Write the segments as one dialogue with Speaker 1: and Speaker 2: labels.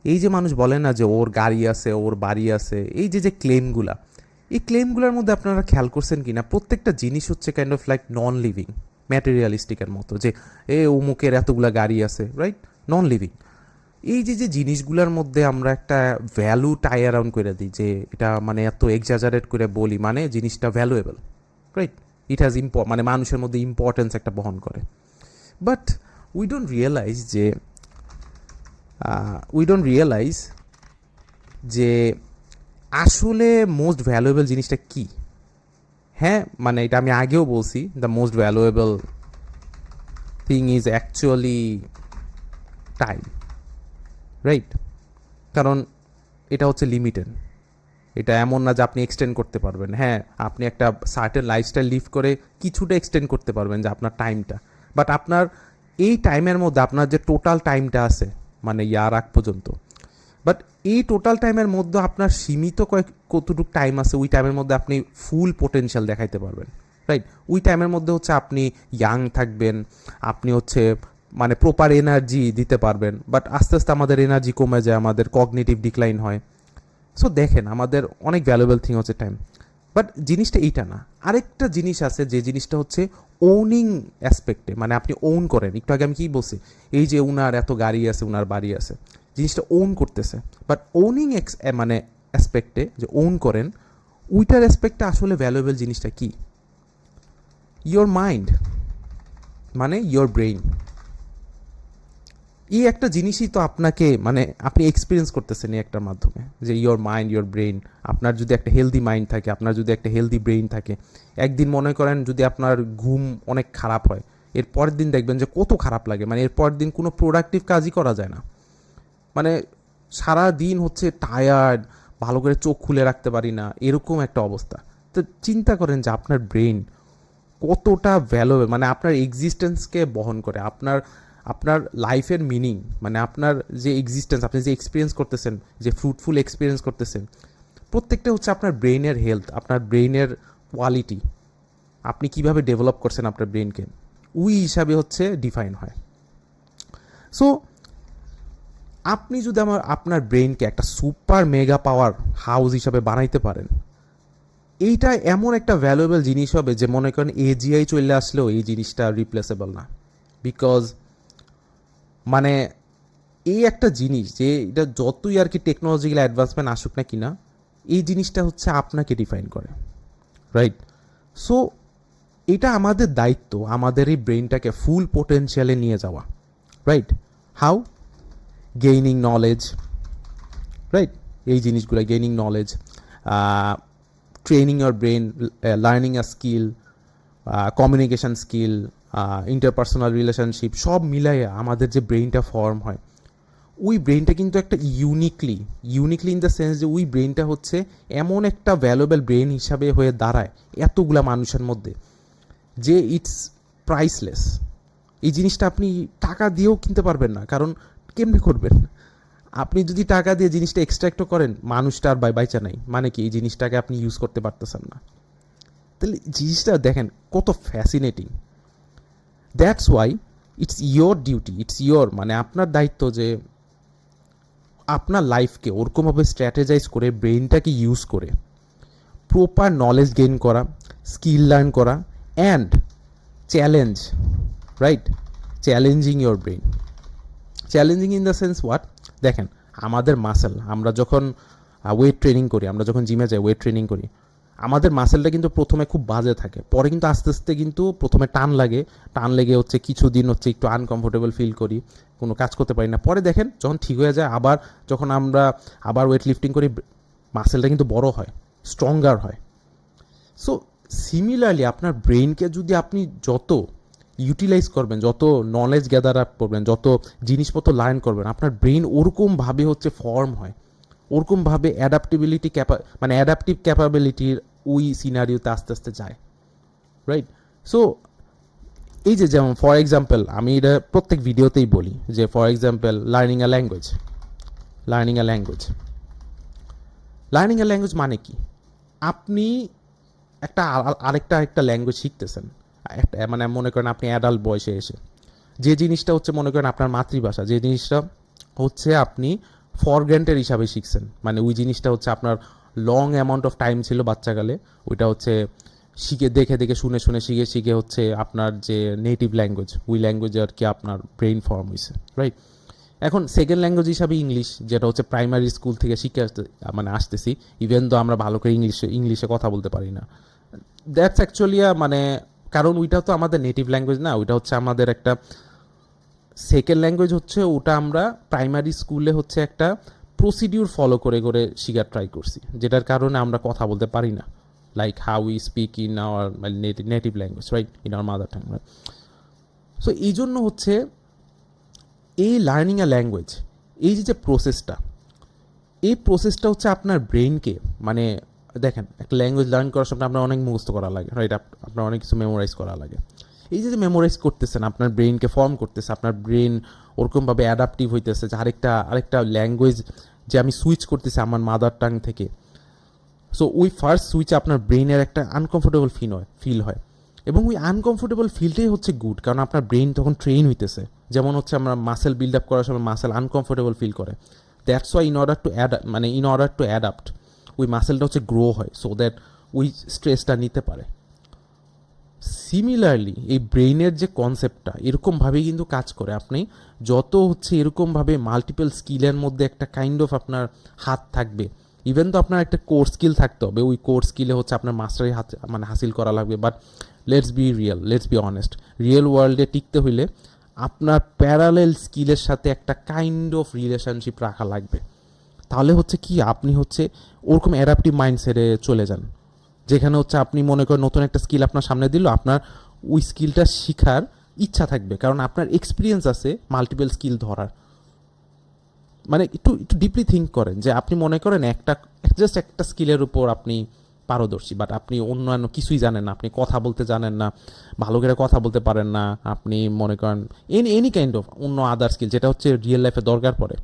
Speaker 1: এই যে মানুষ বলে না যে ওর গাড়ি আছে, ওর বাড়ি আছে, এই যে যে ক্লেমগুলা, এই ক্লেমগুলোর মধ্যে আপনারা খেয়াল করছেন কি না প্রত্যেকটা জিনিস হচ্ছে kind of like non living, ম্যাটেরিয়ালিস্টিকের মতো, যে অমুকের এতগুলা গাড়ি আছে, রাইট? Non living. এই যে যে জিনিসগুলোর মধ্যে আমরা একটা ভ্যালু টাই অ্যারাউন্ড করে দিই, যে এটা মানে এত এক্সাজারেট করে বলি মানে জিনিসটা ভ্যালুয়েবল, রাইট? ইট হ্যাজ মানে মানুষের মধ্যে ইম্পর্টেন্স একটা বহন করে। বাট উই ডোন্ট রিয়েলাইজ যে উই ডোন্ট রিয়েলাইজ যে আসলে মোস্ট ভ্যালুয়েবল জিনিসটা কি। হ্যাঁ, মানে এটা আমি আগেও বলছি, the most valuable thing is actually time, right? কারণ এটা হচ্ছে লিমিটেড। এটা এমন না যে আপনি এক্সটেন্ড করতে পারবেন। হ্যাঁ, আপনি একটা সার্টেন লাইফস্টাইল লিভ করে কিছুটা এক্সটেন্ড করতে পারবেন যে আপনার টাইমটা, বাট আপনার এই টাইমের মধ্যে আপনার যে টোটাল টাইমটা আছে, মানে ইয়ার আগ পর্যন্ত, বাট এই টোটাল টাইমের মধ্যে আপনার সীমিত কতটুকু টাইম আছে, ওই টাইমের মধ্যে আপনি ফুল পোটেনশিয়াল দেখাইতে পারবেন, রাইট? ওই টাইমের মধ্যে হচ্ছে আপনি ইয়াং থাকবেন, আপনি হচ্ছে মানে প্রপার এনার্জি দিতে পারবেন। বাট আস্তে আস্তে আমাদের এনার্জি কমে যায়, আমাদের কগনিটিভ ডিক্লাইন হয়। সো দেখেন, আমাদের অনেক ভ্যালুয়েবল থিং হচ্ছে টাইম, বাট জিনিসটা এইটা না। আরেকটা জিনিস আছে, যে জিনিসটা হচ্ছে ওনিং অ্যাসপেক্টে, মানে আপনি ওন করেন। একটু আগে আমি কি বলছি, এই যে উনার এত গাড়ি আছে, উনার বাড়ি আছে, জিনিসটা ওন করতেছে। বাট ওনিং মানে অ্যাসপেক্টে যে ওন করেন, ওইটার অ্যাসপেক্টে আসলে ভ্যালুয়েবল জিনিসটা কি? ইয়োর মাইন্ড, মানে ইয়োর ব্রেইন। এই একটা জিনিসই তো আপনাকে, মানে আপনি এক্সপিরিয়েন্স করতেছেন এই একটার মাধ্যমে, যে ইয়োর মাইন্ড, ইয়োর ব্রেইন। আপনার যদি একটা হেলদি মাইন্ড থাকে, আপনার যদি একটা হেলদি ব্রেইন থাকে, একদিন মনে করেন যদি আপনার ঘুম অনেক খারাপ হয়, এর পরের দিন দেখবেন যে কত খারাপ লাগে, মানে এর পরের দিন কোনো প্রোডাক্টিভ কাজই করা যায় না। মানে সারা দিন হচ্ছে টায়ার্ড, ভালো করে চোখ খুলে রাখতে পারি না, এরকম একটা অবস্থা। তো চিন্তা করেন যে আপনার ব্রেইন কতটা ভ্যালুয়েবল, মানে আপনার এক্সিস্টেন্সকে বহন করে, আপনার আপনার লাইফের মিনিং, মানে আপনার যে এক্সিস্টেন্স, আপনি যে এক্সপিরিয়েন্স করতেছেন, যে ফ্রুটফুল এক্সপিরিয়েন্স করতেছেন, প্রত্যেকটা হচ্ছে আপনার ব্রেইনের হেলথ, আপনার ব্রেইনের কোয়ালিটি, আপনি কিভাবে ডেভেলপ করছেন আপনার ব্রেইনকে, ওই হিসাবে হচ্ছে ডিফাইন হয়। সো আপনি যদি আপনার ব্রেইনকে একটা সুপার মেগা পাওয়ার হাউস হিসাবে বানাইতে পারেন, এইটা এমন একটা ভ্যালুয়েবল জিনিস হবে যে মনে করেন এজিআই চলে আসলেও এই জিনিসটা রিপ্লেসেবল না। বিকজ মানে এই একটা জিনিস, যে এটা যতই আর কি টেকনোলজিক্যাল অ্যাডভান্সমেন্ট আসুক না কিনা, এই জিনিসটা হচ্ছে আপনাকে ডিফাইন করে, রাইট? সো এটা আমাদের দায়িত্ব, আমাদের এই ব্রেইনটাকে ফুল পোটেনশিয়ালে নিয়ে যাওয়া, right? How? Gaining knowledge, right? এই জিনিসগুলো, gaining knowledge, training your brain, learning a skill, communication skill, interpersonal relationship, সব মিলাইয়ে আমাদের যে ব্রেইনটা ফর্ম হয়, ওই ব্রেইনটা কিন্তু একটা uniquely, uniquely in the sense যে ওই ব্রেইনটা হচ্ছে এমন একটা ভ্যালুয়েবল ব্রেইন হিসাবে হয়ে দাঁড়ায় এতগুলা মানুষের মধ্যে, যে ইটস প্রাইসলেস। এই জিনিসটা আপনি টাকা দিয়েও কিনতে পারবেন না, কারণ কেমনে করবেন? আপনি যদি টাকা দিয়ে জিনিসটা এক্সট্রাক্টও করেন, মানুষটা আর বাইচা নাই, মানে কি এই জিনিসটাকে আপনি ইউজ করতে পারতেছেন না। তাহলে জিনিসটা দেখেন কত fascinating. That's why it's your duty, it's your, মানে আপনার দায়িত্ব যে আপনার লাইফকে ওরকমভাবে স্ট্র্যাটেজাইজ করে, ব্রেইনটাকে ইউজ করে প্রপার নলেজ গেইন করা, স্কিল লার্ন করা, and challenge, right? Challenging your brain. Challenging in the sense what? দেখেন, আমাদের মাসেল, আমরা যখন ওয়েট ট্রেনিং করি, আমরা যখন জিমে যাই ওয়েট ট্রেনিং করি, আমাদের মাসেলটা কিন্তু প্রথমে খুব বাজে থাকে, পরে কিন্তু আস্তে আস্তে কিন্তু প্রথমে টান লাগে, টান লেগে হচ্ছে কিছুদিন হচ্ছে একটু আনকমফোর্টেবল ফিল করি, কোনো কাজ করতে পারি না। পরে দেখেন যখন ঠিক হয়ে যায়, আবার যখন আমরা আবার ওয়েট লিফটিং করি, মাসেলটা কিন্তু বড় হয়, স্ট্রঙ্গার হয়। সো সিমিলারলি আপনার ব্রেইনকে যদি আপনি যত ইউটিলাইজ করবেন, যত নলেজ গ্যাদার আপ করবেন, যত জিনিসপত্র লার্ন করবেন, আপনার ব্রেইন ওরকমভাবে হচ্ছে ফর্ম হয়, ওরকমভাবে অ্যাডাপ্টিবিলিটি মানে অ্যাডাপটিভ ক্যাপাবিলিটির ওই সিনারিওতে আস্তে আস্তে যায়, রাইট? সো এই যে যেমন ফর এক্সাম্পল, আমি এটা প্রত্যেক ভিডিওতেই বলি যে for example learning a language, learning a language, learning a language মানে কি? আপনি একটা আরেকটা একটা ল্যাঙ্গুয়েজ শিখতেছেন, একটা মানে মনে করেন আপনি অ্যাডাল্ট বয়সে এসে, যে জিনিসটা হচ্ছে মনে করেন আপনার মাতৃভাষা, যে জিনিসটা হচ্ছে আপনি ফর গ্রান্টেড হিসাবে শিখছেন, মানে ওই জিনিসটা হচ্ছে আপনার লং অ্যামাউন্ট অফ টাইম ছিল বাচ্চাকালে, ওইটা হচ্ছে শিখে দেখে দেখে শুনে শুনে শিখে শিখে হচ্ছে আপনার যে নেটিভ ল্যাঙ্গুয়েজ, ওই ল্যাঙ্গুয়েজ আর কি আপনার ব্রেইন ফর্ম হয়েছে, রাইট? এখন সেকেন্ড ল্যাঙ্গুয়েজ হিসাবে ইংলিশ, যেটা হচ্ছে প্রাইমারি স্কুল থেকে শিখে মানে আসতেছি, ইভেন তো আমরা ভালো করে ইংলিশে কথা বলতে পারি না। দ্যাটস অ্যাকচুয়ালি মানে, কারণ ওইটা তো আমাদের নেটিভ ল্যাঙ্গুয়েজ না, ওইটা হচ্ছে আমাদের একটা সেকেন্ড ল্যাঙ্গুয়েজ হচ্ছে, ওটা আমরা প্রাইমারি স্কুলে হচ্ছে একটা প্রসিডিউর ফলো করে করে শেখার ট্রাই করছি, যেটার কারণে আমরা কথা বলতে পারি না, like how we speak in our native language, right, in our mother tongue. So এই জন্য হচ্ছে এই লার্নিং আ ল্যাঙ্গুয়েজ, এই যে প্রসেসটা, এই প্রসেসটা হচ্ছে আপনার ব্রেনকে, মানে দেখেন একটা ল্যাঙ্গুয়েজ লার্ন করার সময় আপনার অনেক মুখস্থ করা লাগে, রাইট, আপনার অনেক কিছু মেমোরাইজ করা লাগে। এই যে মেমোরাইজ করতেছেন, আপনার ব্রেনকে ফর্ম করতেছে, আপনার ব্রেন ওরকমভাবে অ্যাডাপটিভ হইতেছে যে আরেকটা ল্যাঙ্গুয়েজ যে আমি সুইচ করতেছি আমার মাদার টাং থেকে। সো ওই ফার্স্ট সুইচে আপনার ব্রেনের একটা আনকমফোর্টেবল ফিল হয়, এবং ওই আনকমফোর্টেবল ফিলটাই হচ্ছে গুড, কারণ আপনার ব্রেন তখন ট্রেন হইতেছে। যেমন হচ্ছে আমরা মাসেল বিল্ড আপ করার সময় মাসেল আনকমফোর্টেবল ফিল করে, that's why in order to adapt ওই মাসেলটা হচ্ছে গ্রো হয়, সো দ্যাট ওই স্ট্রেসটা নিতে পারে। সিমিলারলি এই ব্রেইনের যে কনসেপ্টটা এরকমভাবেই কিন্তু কাজ করে। আপনি যত হচ্ছে এরকমভাবে মাল্টিপল স্কিলের মধ্যে একটা কাইন্ড অফ আপনার হাত থাকবে, ইভেন তো আপনার একটা কোর স্কিল থাকতে হবে, ওই কোর স্কিলে হচ্ছে আপনার মাস্টারি মানে হাসিল করা লাগবে, but let's be honest, real ওয়ার্ল্ডে টিকতে হইলে আপনার প্যারালেল স্কিলের সাথে একটা কাইন্ড অফ রিলেশনশিপ রাখা লাগবে। তাহলে হচ্ছে কি, আপনি হচ্ছে ওরকম অ্যাডাপটিভ মাইন্ডসেটে চলে যান, যেখানে হচ্ছে আপনি মনে করেন নতুন একটা স্কিল আপনার সামনে দিল, আপনার ওই স্কিলটা শেখার ইচ্ছা থাকবে, কারণ আপনার এক্সপিরিয়েন্স আছে মাল্টিপল স্কিল ধরার। মানে একটু একটু ডিপলি থিঙ্ক করেন যে আপনি মনে করেন জাস্ট একটা স্কিলের উপর আপনি পারদর্শী, বাট আপনি অন্যান্য কিছুই জানেন না, আপনি কথা বলতে জানেন না, ভালো করে কথা বলতে পারেন না, আপনি মনে করেন এনি কাইন্ড অফ অন্য আদার স্কিল যেটা হচ্ছে রিয়েল লাইফে দরকার পড়ে,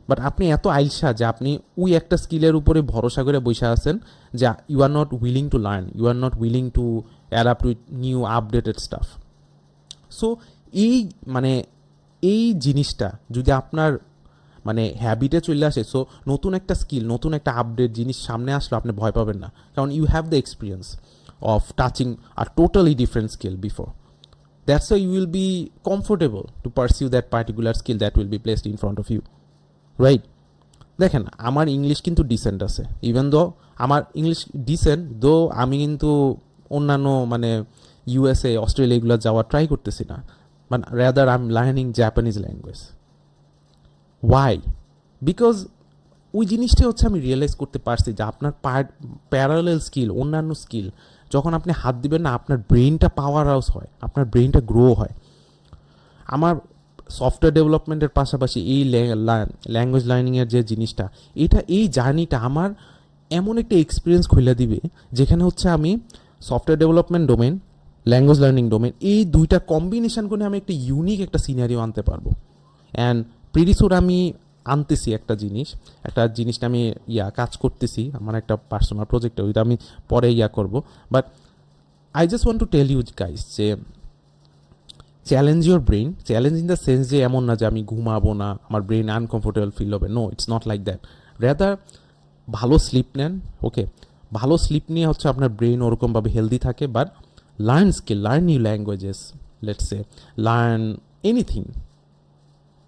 Speaker 1: বাট আপনি এত আইলসা যে আপনি ওই একটা স্কিলের উপরে ভরসা করে বসে আছেন, যে you are not willing to learn, you are not willing to adapt with new updated stuff. So এই মানে এই জিনিসটা যদি আপনার মানে হ্যাবিটে চলে আসে, সো নতুন একটা স্কিল, নতুন একটা আপডেট জিনিস সামনে আসলে আপনি ভয় পাবেন না, কারণ you have the experience of touching a totally different skill before. That's why you will be comfortable to pursue that particular skill that will be placed in front of you, right? দেখেন আমার English কিন্তু dissent আছে, even though আমার English dissent দো, আমি কিন্তু অন্যান্য মানে ইউএসএ অস্ট্রেলিয়া এগুলো যাওয়ার ট্রাই করতেছি না, but rather I am learning Japanese language. Why? Because ওই জিনিসটাই হচ্ছে আমি রিয়েলাইজ করতে পারছি যে আপনার প্যারালেল স্কিল, অন্যান্য স্কিল যখন আপনি হাত দিবেন না, আপনার ব্রেনটা পাওয়ার হাউস হয়, আপনার ব্রেনটা গ্রো হয়। আমার সফটওয়্যার ডেভেলপমেন্টের পাশাপাশি এই ল্যাঙ্গুয়েজ লার্নিংয়ের যে জিনিসটা, এই জার্নিটা আমার এমন একটা এক্সপিরিয়েন্স খুলে দিবে, যেখানে হচ্ছে আমি software development domain, language learning domain, এই দুইটা কম্বিনেশন করে আমি একটা ইউনিক একটা সিনারিও আনতে পারবো। অ্যান্ড প্রিটিসুর আমি আনতেছি একটা জিনিসটা আমি কাজ করতেছি, আমার একটা পার্সোনাল প্রজেক্টে, ওইটা আমি পরে করব। But I just want to tell you guys যে challenge your brain, challenge in the sense যে এমন না যে আমি ঘুমাবো না, আমার ব্রেন আনকমফোর্টেবল ফিল হবে, no, it's not like that. Rather ভালো স্লিপ নেন, ওকে, ভালো স্লিপ নিয়ে হচ্ছে আপনার ব্রেন ওরকমভাবে হেলদি থাকে, but learn skill, learn new languages, let's say learn anything.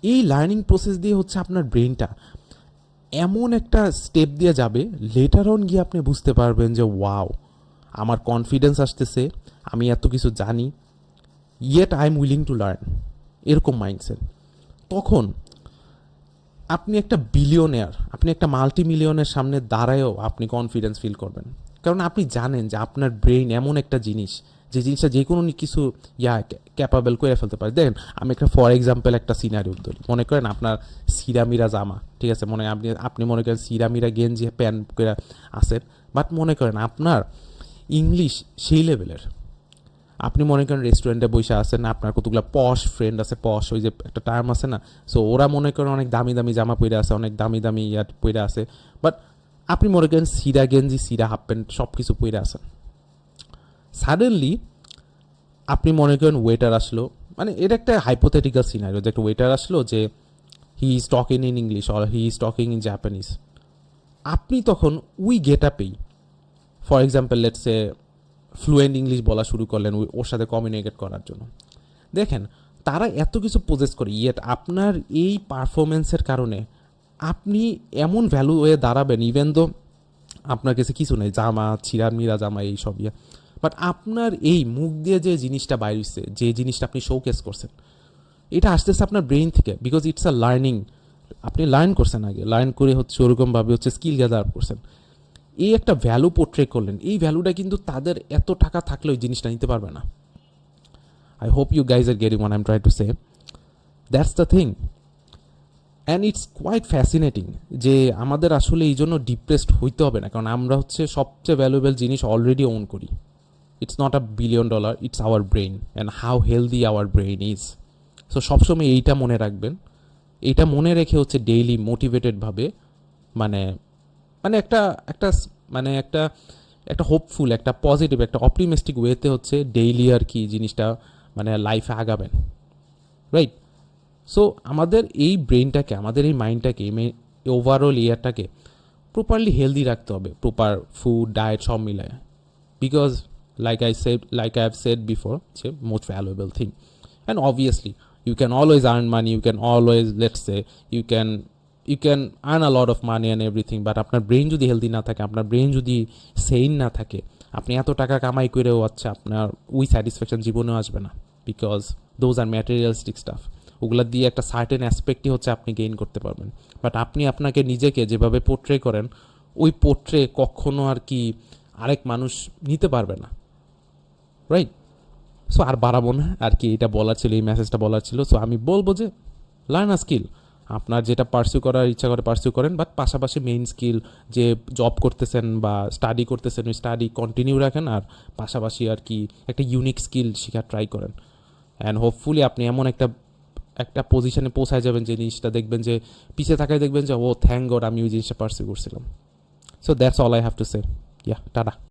Speaker 1: এই লার্নিং প্রসেস দিয়ে হচ্ছে আপনার ব্রেনটা এমন একটা স্টেপ দিয়ে যাবে, লেটার অন গিয়ে আপনি বুঝতে পারবেন যে ওয়াও, আমার কনফিডেন্স আসতেছে, আমি এত কিছু জানি, yet I am willing to learn, এরকম মাইন্ডসেট। তখন আপনি একটা বিলিয়নিয়ার, আপনি একটা মাল্টি মিলিয়নের সামনে দাঁড়ায়ও আপনি কনফিডেন্স ফিল করবেন, কারণ আপনি জানেন যে আপনার ব্রেন এমন একটা জিনিস, যে জিনিসটা যে কোনো কিছু ক্যাপাবেল করে ফেলতে পারে। দেখেন আমি একটা ফর এক্সাম্পল একটা সিনারিও ধরি, মনে করেন আপনার সিরামিরা জামা, ঠিক আছে, আপনি মনে করেন সিরামিরা গেঞ্জি প্যান্ট করে আসেন, বাট মনে করেন আপনার ইংলিশ সেই লেভেলের, আপনি মনে করেন রেস্টুরেন্টে বসে আছেন, আপনার কতগুলো পশ ফ্রেন্ড আছে, পশ ওই যে একটা টার্ম আছে না, সো ওরা মনে করেন অনেক দামি দামি জামা পরে আছে, অনেক দামি দামি পরে আছে, বাট আপনি মনে করেন সিরা গেঞ্জি, সিরা হাফ প্যান্ট সব কিছু পরে আছেন। সাডেনলি আপনি মনে করেন ওয়েটার আসলো, মানে এটা একটা হাইপোথেটিক্যাল সিনারিও, যে একটা ওয়েটার আসলো, যে he is talking in English or he is talking in Japanese, আপনি তখন উই গেট আপেই, for example let's say fluent English বলা শুরু করলেন ওর সাথে কমিউনিকেট করার জন্য। দেখেন তারা এত কিছু পোজেস করে, ইয়েট আপনার এই পারফরমেন্সের কারণে আপনি এমন ভ্যালু হয়ে দাঁড়াবেন, ইভেন দো আপনার কাছে কিছু নেই, জামা ছিঁড়া মিরা জামা এইসব ইয়ে, বাট আপনার এই মুখ দিয়ে যে জিনিসটা বাইরেছে, যে জিনিসটা আপনি শোকেস করছেন, এটা আসতেছে আপনার ব্রেইন থেকে, বিকজ ইটস আ লার্নিং। আপনি লার্ন করছেন, আগে লার্ন করে হচ্ছে ওরকমভাবে হচ্ছে স্কিল গ্যাদার আপ করছেন, এই একটা ভ্যালু পোর্ট্রে করলেন। এই ভ্যালুটা কিন্তু তাদের এত টাকা থাকলে ওই জিনিসটা নিতে পারবে না। I hope you guys are getting what I am trying to say. That's the thing, and it's quite fascinating যে আমাদের আসলে এই জন্য ডিপ্রেসড হইতে হবে না, কারণ আমরা হচ্ছে সবচেয়ে ভ্যালুয়েবল জিনিস অলরেডি ওন করি। It's not a billion dollar, it's our brain and how healthy our brain is. So সবসময় এইটা মনে রাখবেন, এইটা মনে রেখে হচ্ছে ডেইলি মোটিভেটেডভাবে, মানে মানে একটা একটা মানে একটা একটা হোপফুল, একটা পজিটিভ, একটা অপটিমিস্টিক ওয়েতে হচ্ছে ডেইলি আর কি জিনিসটা মানে লাইফে আগাবেন, রাইট? সো আমাদের এই ব্রেনটাকে, আমাদের এই মাইন্ডটাকে, ওভারঅল ইয়ারটাকে প্রপারলি হেলদি রাখতে হবে, প্রপার ফুড ডায়েট সব মিলায়, because like I have said before, it's a most valuable thing. And obviously you can always earn money, you can always, let's say, you can earn a lot of money and everything, but আপনার brain যদি healthy না থাকে, আপনার brain যদি chain না থাকে, আপনি এত টাকা কামাই করেও আচ্ছা আপনার ওই স্যাটিসফ্যাকশন জীবনেও আসবে না, because those are materialistic staff. ওগুলা দিয়ে একটা সার্টেন অ্যাসপেক্টই হচ্ছে আপনি গেইন করতে পারবেন, বাট আপনি আপনাকে নিজেকে যেভাবে পোর্ট্রে করেন, ওই পোর্ট্রে কখনো আর কি আরেক মানুষ নিতে পারবে না, রাইট? সো আর বাড়াবো না আর কি, এটা বলার ছিল, এই মেসেজটা বলার ছিল। সো আমি বলবো যে লার্ন আ স্কিল, আপনার যেটা পার্সিউ করার ইচ্ছা করে পার্সিউ করেন, বাট পাশাপাশি মেইন স্কিল যে জব করতেছেন বা স্টাডি করতেছেন, ওই স্টাডি কন্টিনিউ রাখেন, আর পাশাপাশি আর কি একটা ইউনিক স্কিল শেখার ট্রাই করেন। অ্যান্ড হোপফুলি আপনি এমন একটা একটা পজিশনে পৌঁছায় যাবেন যে জিনিসটা দেখবেন যে পিছিয়ে থাকায় দেখবেন যে ও থ্যাংক গড আমি ওই জিনিসটা পার্সিউ করছিলাম। So that's all I have to say. Yeah, tata.